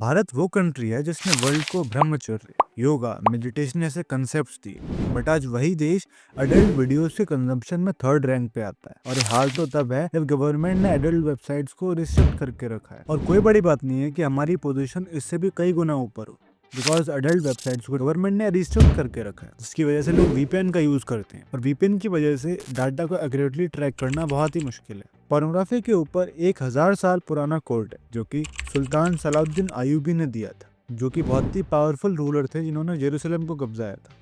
भारत वो कंट्री है जिसने वर्ल्ड को ब्रह्मचर्य, योगा, मेडिटेशन जैसे कंसेप्ट्स दिए, बट आज वही देश अडल्ट वीडियोस के कंजम्पशन में थर्ड रैंक पे आता है। और ये हाल तो तब है जब गवर्नमेंट ने एडल्ट वेबसाइट्स को रिस्ट्रिक्ट करके रखा है। और कोई बड़ी बात नहीं है कि हमारी पोजीशन इससे भी कई गुना ऊपर हो, बिकॉज अडल्ट वेबसाइट्स को गवर्नमेंट ने रिस्ट्रिक्ट करके रखा है, जिसकी वजह से लोग वीपीएन का यूज करते हैं। और वीपीएन की वजह से डाटा को एक्यूरेटली ट्रैक करना बहुत ही मुश्किल है। पोर्नोग्राफी के ऊपर 1000 साल पुराना कोर्ट है, जो कि सुल्तान सलाउद्दीन अयूबी ने दिया था, जो कि बहुत ही पावरफुल रूलर थे जिन्होंने जेरूसलम को कब्जाया था।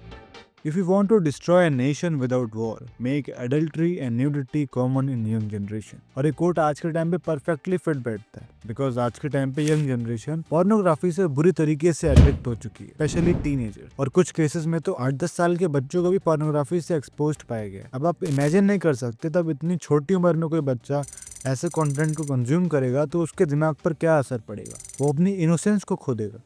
If you want to destroy a nation without war, make adultery and nudity common in young generation. और ये कोट आज के टाइम पे परफेक्टली फिट बैठता है, बिकॉज आज के टाइम पे यंग जनरेशन पोर्नोग्राफी से बुरी तरीके से एडिक्ट हो चुकी है, स्पेशली टीनेजर। और कुछ केसेस में तो 8-10 साल के बच्चों को भी पोर्नोग्राफी से एक्सपोज पाया गया। अब आप इमेजिन नहीं कर सकते तब इतनी छोटी उम्र में कोई बच्चा ऐसे कंटेंट को कंज्यूम करेगा तो उसके दिमाग पर क्या असर पड़ेगा। वो अपनी इनोसेंस को खो देगा।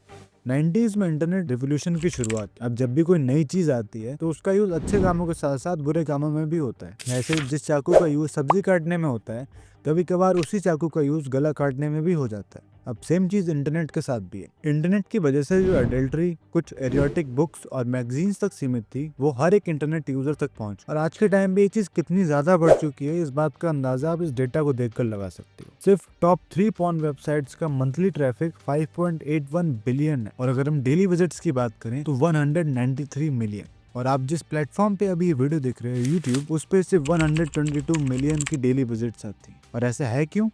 90s में इंटरनेट रिवोल्यूशन की शुरुआत। अब जब भी कोई नई चीज आती है तो उसका यूज अच्छे कामों के साथ साथ बुरे कामों में भी होता है। ऐसे जिस चाकू का यूज सब्जी काटने में होता है, कभी कभार उसी चाकू का यूज गला काटने में भी हो जाता है। अब सेम चीज इंटरनेट के साथ भी है। इंटरनेट की वजह से जो एडल्ट्री कुछ एरोटिक बुक्स और मैगजीन्स तक सीमित थी, वो हर एक इंटरनेट यूजर तक पहुंच। और आज के टाइम पे ये चीज कितनी ज्यादा बढ़ चुकी है, इस बात का अंदाजा आप इस डेटा को देखकर लगा सकते हो। सिर्फ टॉप 3 पॉर्न वेबसाइट्स का मंथली ट्रैफिक 5.81 बिलियन है, और अगर हम डेली विजिट्स की बात करें तो 193 मिलियन। और आप जिस प्लेटफॉर्म पे अभी ये वीडियो देख रहे हो यूट्यूब, उस पे सिर्फ 122 मिलियन की डेली विजिट्स आती हैं। और ऐसा है क्यों?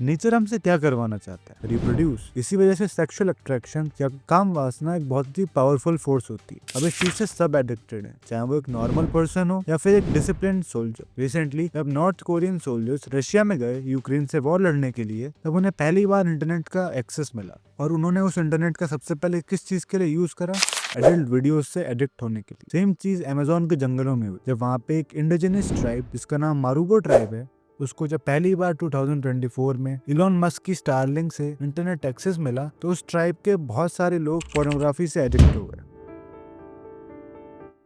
नेचर हमसे क्या करवाना चाहता है? रिप्रोड्यूस। इसी वजह से सेक्सुअल अट्रैक्शन या काम वासना एक बहुत ही पावरफुल फोर्स होती है। अब इस चीज से सब एडिक्टेड है, चाहे वो एक नॉर्मल पर्सन हो या फिर एक डिसिप्लिन सोल्जर। रिसेंटली जब नॉर्थ कोरियन सोल्जर्स रशिया में गए यूक्रेन से वॉर लड़ने के लिए, तब उन्हें पहली बार इंटरनेट का एक्सेस मिला। और उन्होंने उस इंटरनेट का सबसे पहले किस चीज के लिए यूज करा? एडल्ट वीडियोस से एडिक्ट होने के लिए। सेम चीज अमेजोन के जंगलों में हुई, जब वहाँ पे एक इंडिजिनस ट्राइब जिसका नाम मारूगो ट्राइब है, उसको जब पहली बार 2024 में इलॉन मस्क की स्टारलिंक से इंटरनेट एक्सेस मिला, तो उस ट्राइब के बहुत सारे लोग पोर्नोग्राफी से एडिक्ट हो गए।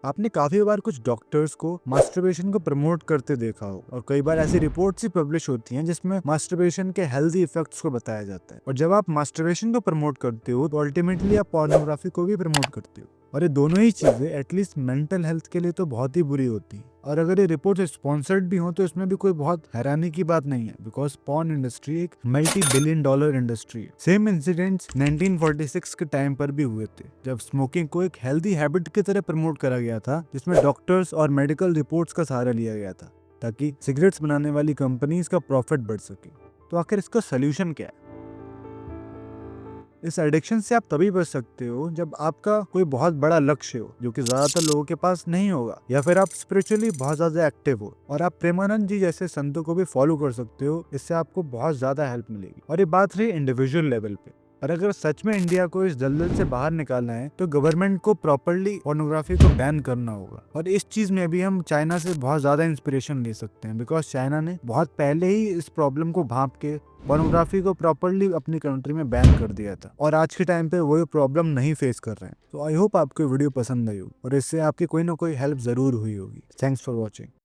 आपने काफी बार कुछ डॉक्टर्स को मास्टरबेशन को प्रमोट करते देखा हो, और कई बार ऐसी रिपोर्ट्स ही पब्लिश होती हैं जिसमें मास्टरबेशन के हेल्दी इफेक्ट्स को बताया जाता है। और जब आप मास्टरबेशन को प्रमोट करते हो तो अल्टीमेटली आप पोर्नोग्राफी को भी प्रमोट करते हो। और ये दोनों ही चीजें एटलीस्ट मेंटल हेल्थ के लिए तो बहुत ही बुरी होती है। और अगर ये रिपोर्ट स्पॉन्सर्ड भी हो तो इसमें भी कोई बहुत हैरानी की बात नहीं है, बिकॉज पॉर्न इंडस्ट्री एक $multi-billion इंडस्ट्री है। सेम इंसिडेंट्स 1946 के टाइम पर भी हुए थे, जब स्मोकिंग को एक हेल्दी हैबिट की तरह प्रमोट करा गया था, जिसमें डॉक्टर्स और मेडिकल रिपोर्ट्स का सहारा लिया गया था, ताकि सिगरेट्स बनाने वाली कंपनीज का प्रॉफिट बढ़ सके। तो आखिर इसका सोल्यूशन क्या है? इस एडिक्शन से आप तभी बच सकते हो जब आपका कोई बहुत बड़ा लक्ष्य हो, जो कि ज्यादातर लोगों के पास नहीं होगा, या फिर आप स्पिरिचुअली बहुत ज्यादा एक्टिव हो। और आप प्रेमानंद जी जैसे संतों को भी फॉलो कर सकते हो, इससे आपको बहुत ज्यादा हेल्प मिलेगी। और ये बात रही इंडिविजुअल लेवल पे। और अगर सच में इंडिया को इस दलदल से बाहर निकालना है तो गवर्नमेंट को प्रॉपर्ली पोर्नोग्राफी को बैन करना होगा। और इस चीज में भी हम चाइना से बहुत ज्यादा इंस्पिरेशन ले सकते हैं, बिकॉज चाइना ने बहुत पहले ही इस प्रॉब्लम को भांप के पोर्नोग्राफी को प्रॉपर्ली अपनी कंट्री में बैन कर दिया था, और आज के टाइम पे वो प्रॉब्लम नहीं फेस कर रहे हैं। तो आई होप आपको वीडियो पसंद आई हो और इससे आपकी कोई ना कोई हेल्प जरूर हुई होगी। Thanks for watching.